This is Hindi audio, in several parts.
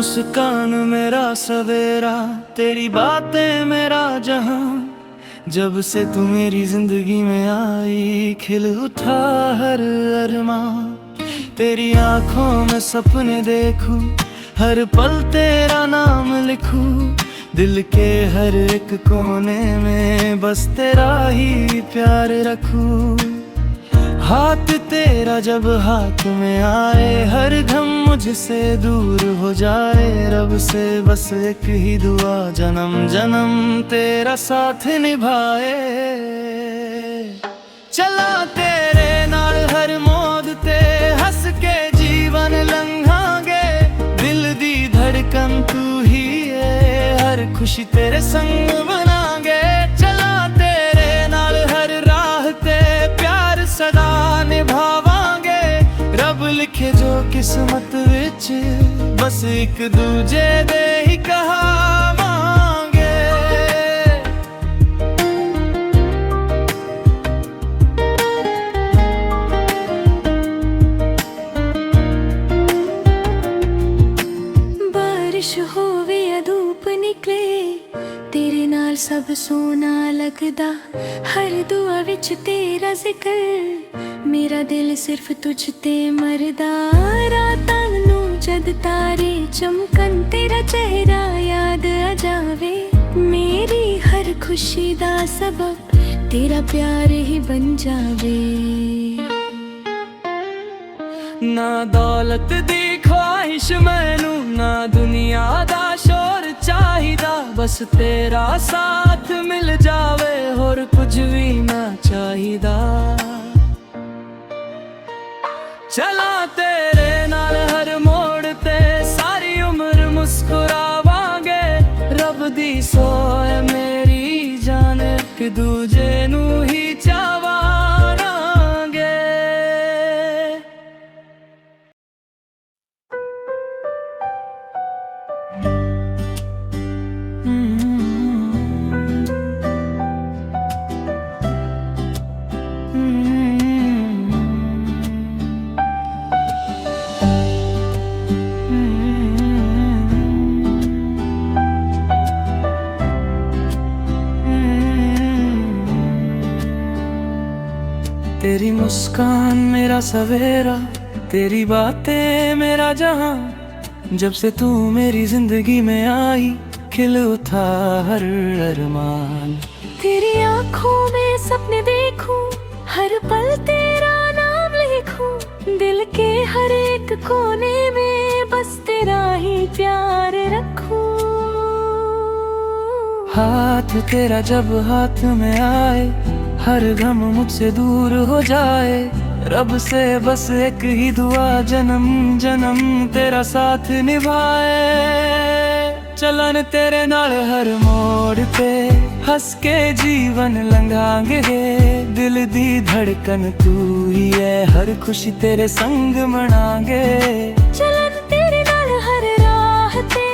मुस्कान मेरा सवेरा, तेरी बातें मेरा जहां। जब से तू मेरी जिंदगी में आई, खिल उठा हर अरमां। तेरी आंखों में सपने देखूं, हर पल तेरा नाम लिखूं। दिल के हर एक कोने में बस तेरा ही प्यार रखूं। हाथ तेरा जब हाथ में आए, हर गम मुझसे दूर हो जाए। रब से बस एक ही दुआ, जन्म जन्म तेरा साथ निभाए। चला तेरे नाल हर मौज ते, हंस के जीवन लंघांगे। दिल दी धड़कन तू ही है, हर खुशी तेरे संग बनांगे। चला तेरे नाल हर राह ते, प्यार सदा निभावांगे। रब लिखे जो किस्मत विच, बस एक दूजे दे ही कहावांगे। बारिश होवे या धूप निकले, तेरे नाल सब सोना लगदा। हर दुआ विच तेरा जिक्र, मेरा दिल सिर्फ तुझ ते मरदा। रातां नूं जद तारे चमकन, तेरा चेहरा याद आ जावे। मेरी हर खुशी दा सबब तेरा प्यार ही बन जावे। ना दौलत दी ख्वाहिश मैनू, ना दुनिया दा शोर चाहिदा। बस तेरा साथ मिल जावे, होर कुछ भी ना चाहिदा। चला तेरे नाल हर मोड़ ते, सारी उम्र मुस्कुरावांगे। रब दी सोए मेरी जान, एक दूजे नू ही चावांगे। तेरी मुस्कान मेरा सवेरा, तेरी बातें मेरा जहां। जब से तू मेरी जिंदगी में आई, खिल उठा हर अरमान। तेरी आंखों में सपने देखूं, हर पल तेरा नाम लिखूं। दिल के हर एक कोने में बस तेरा ही प्यार रखूं। हाथ तेरा जब हाथ में आए, हर गम मुझसे दूर हो जाए। रब से बस एक ही दुआ, जन्म जन्म तेरा साथ निभाए। चलन तेरे नाल हर मोड़ पे, हंस के जीवन लंघांगे। दिल दी धड़कन तू ही है, हर खुशी तेरे संग मनांगे। चलन तेरे नाल हर राह ते,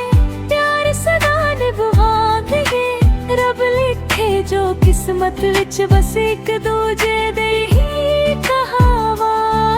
प्यार सदा निभावांगे। रब लिखे जो किस्मत विच, बस एक दूजे दे ही कहावांगे।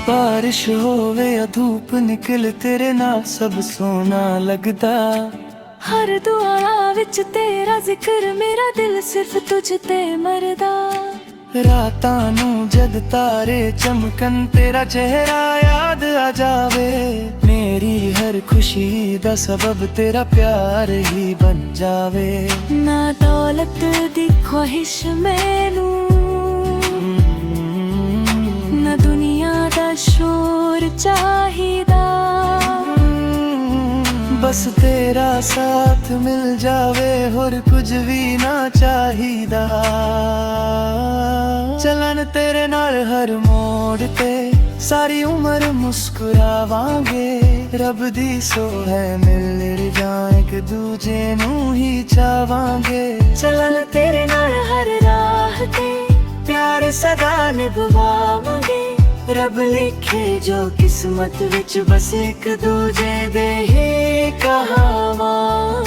बारिश होवे या धूप निकल, तेरे नाल सब सोना लगदा। हर दुआ विच तेरा जिक्र, मेरा दिल सिर्फ तुझ ते मरदा। रातां नूं जद तारे चमकन, तेरा चेहरा याद आ जावे। मेरी हर खुशी दा सबब तेरा प्यार ही बन जावे। ना दौलत दी ख्वाहिश मैनू, ना दुनिया दा शोर चाहिदा। बस तेरा साथ मिल जावे, होर कुछ भी ना चाहिदा। चलन तेरे नाल हर मोड़ ते, सारी उम्र मुस्कुरावांगे। रब दी सो है मिल जाए, एक दूजे नू ही चावांगे। चलन तेरे नाल हर राह ते, ਸਦਾ ਨਿਭਾਵਾਂਗੇ। ਰੱਬ ਲਿਖੇ ਜੋ ਕਿਸਮਤ ਵਿੱਚ ਬਸ ਇੱਕ ਦੂਜੇ ਦੇ ਹੀ ਕਹਾਵਾਂ।